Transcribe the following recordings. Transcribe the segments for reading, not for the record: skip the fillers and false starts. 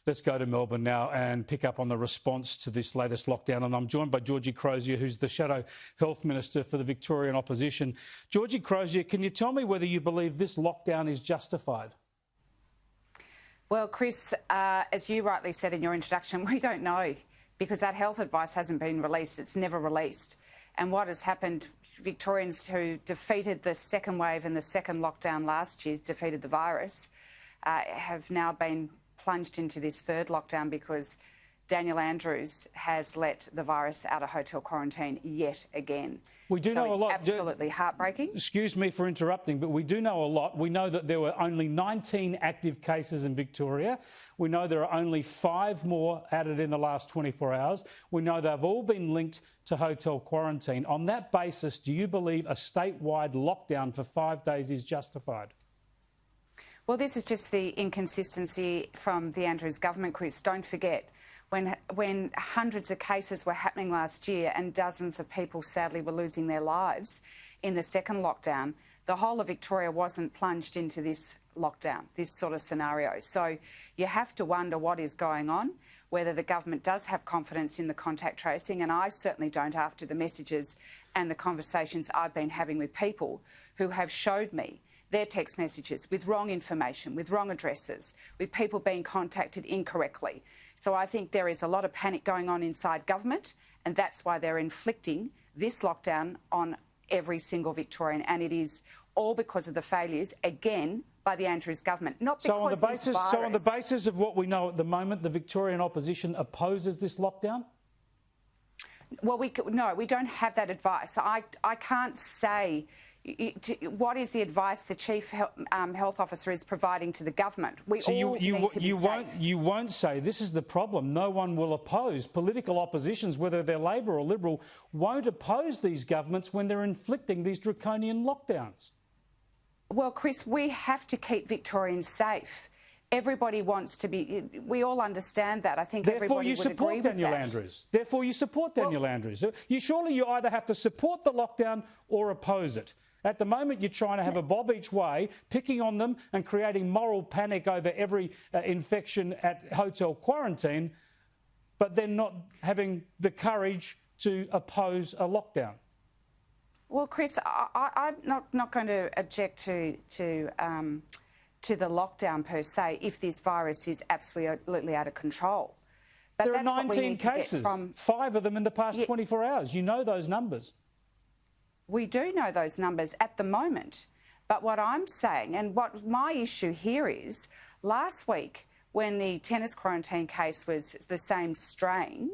Let's go to Melbourne now and pick up on the response to this latest lockdown. And I'm joined by Georgie Crozier, who's the Shadow Health Minister for the Victorian Opposition. Georgie Crozier, can you tell me whether you believe this lockdown is justified? Well, Chris, as you rightly said in your introduction, we don't know because that health advice hasn't been released. It's never released. And what has happened, Victorians who defeated the second wave and the second lockdown last year, defeated the virus, have now been plunged into this third lockdown because Daniel Andrews has let the virus out of hotel quarantine yet again. We do know a lot. Absolutely heartbreaking. Excuse me for interrupting, but we do know a lot. We know that there were only 19 active cases in Victoria. We know there are only 5 more added in the last 24 hours. We know they've all been linked to hotel quarantine. On that basis, do you believe a statewide lockdown for 5 days is justified? Well, this is just the inconsistency from the Andrews government, Chris. Don't forget, when hundreds of cases were happening last year and dozens of people sadly were losing their lives in the second lockdown, the whole of Victoria wasn't plunged into this lockdown, this sort of scenario. So you have to wonder what is going on, whether the government does have confidence in the contact tracing, and I certainly don't after the messages and the conversations I've been having with people who have showed me their text messages with wrong information, with wrong addresses, with people being contacted incorrectly. So I think there is a lot of panic going on inside government, and that's why they're inflicting this lockdown on every single Victorian, and it is all because of the failures, again, by the Andrews government. Not because So on the basis of what we know at the moment, the Victorian Opposition opposes this lockdown? Well, no, we don't have that advice. I can't say what is the advice the Chief Health Officer is providing to the government. You won't say, this is the problem, no one will oppose. Political oppositions, whether they're Labor or Liberal, won't oppose these governments when they're inflicting these draconian lockdowns. Well, Chris, we have to keep Victorians safe. Everybody wants to be... We all understand that. I think everybody would agree with that. Therefore, you support Daniel Andrews. Therefore, you support Daniel Andrews. Surely you either have to support the lockdown or oppose it. At the moment, you're trying to have a bob each way, picking on them and creating moral panic over every infection at hotel quarantine, but then not having the courage to oppose a lockdown. Well, Chris, I'm not going to object to the lockdown per se if this virus is absolutely out of control. But there are 19 cases, 5 of them in the past 24 hours. You know those numbers. We do know those numbers at the moment. But what I'm saying, and what my issue here is, last week when the tennis quarantine case was the same strain,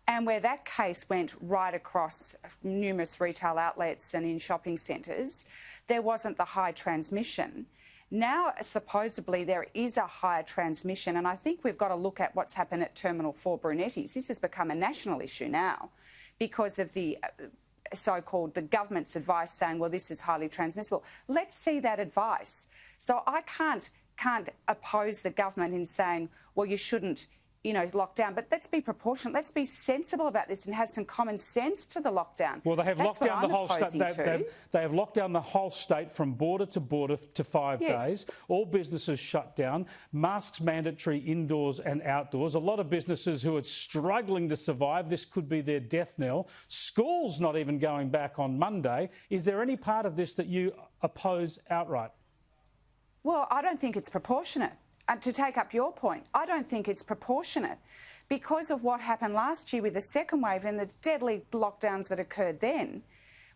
and where that case went right across numerous retail outlets and in shopping centres, there wasn't the high transmission. Now, supposedly, there is a higher transmission, and I think we've got to look at what's happened at Terminal 4 Brunetti's. This has become a national issue now because of the so-called the government's advice saying, well, this is highly transmissible. Let's see that advice. So I can't oppose the government in saying, well, you shouldn't, lock down. But let's be proportionate. Let's be sensible about this and have some common sense to the lockdown. Well, they have locked down the whole state. They have locked down the whole state from border to border to 5 days. All businesses shut down. Masks mandatory indoors and outdoors. A lot of businesses who are struggling to survive. This could be their death knell. Schools not even going back on Monday. Is there any part of this that you oppose outright? Well, I don't think it's proportionate. To take up your point, I don't think it's proportionate because of what happened last year with the second wave and the deadly lockdowns that occurred then,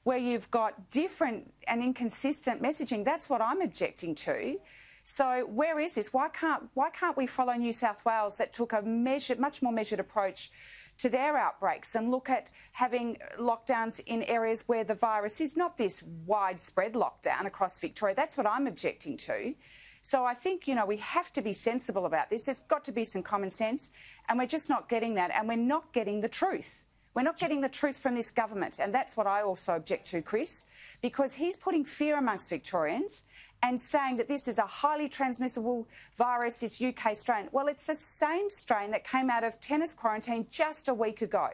where you've got different and inconsistent messaging. That's what I'm objecting to. So where is this? Why can't we follow New South Wales that took a much more measured approach to their outbreaks and look at having lockdowns in areas where the virus is not this widespread lockdown across Victoria? That's what I'm objecting to. So I think, we have to be sensible about this. There's got to be some common sense, and we're just not getting that, and we're not getting the truth. We're not getting the truth from this government, and that's what I also object to, Chris, because he's putting fear amongst Victorians and saying that this is a highly transmissible virus, this UK strain. Well, it's the same strain that came out of tennis quarantine just a week ago,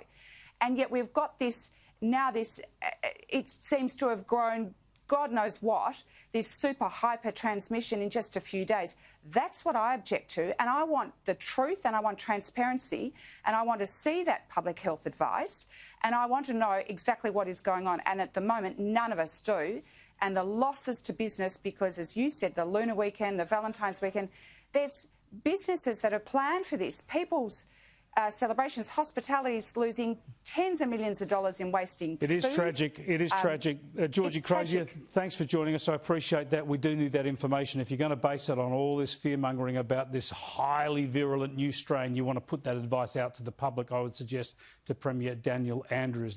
and yet we've got this now. It seems to have grown God knows what, this super hyper transmission in just a few days. That's what I object to, and I want the truth and I want transparency and I want to see that public health advice and I want to know exactly what is going on. And at the moment, none of us do. And the losses to business, because as you said, the Lunar weekend, the Valentine's weekend, there's businesses that are planned for this. People's celebrations, hospitality is losing tens of millions of dollars in wasting food. It is tragic. It is tragic. Georgie Crozier, thanks for joining us. I appreciate that. We do need that information. If you're going to base it on all this fear-mongering about this highly virulent new strain, you want to put that advice out to the public, I would suggest to Premier Daniel Andrews.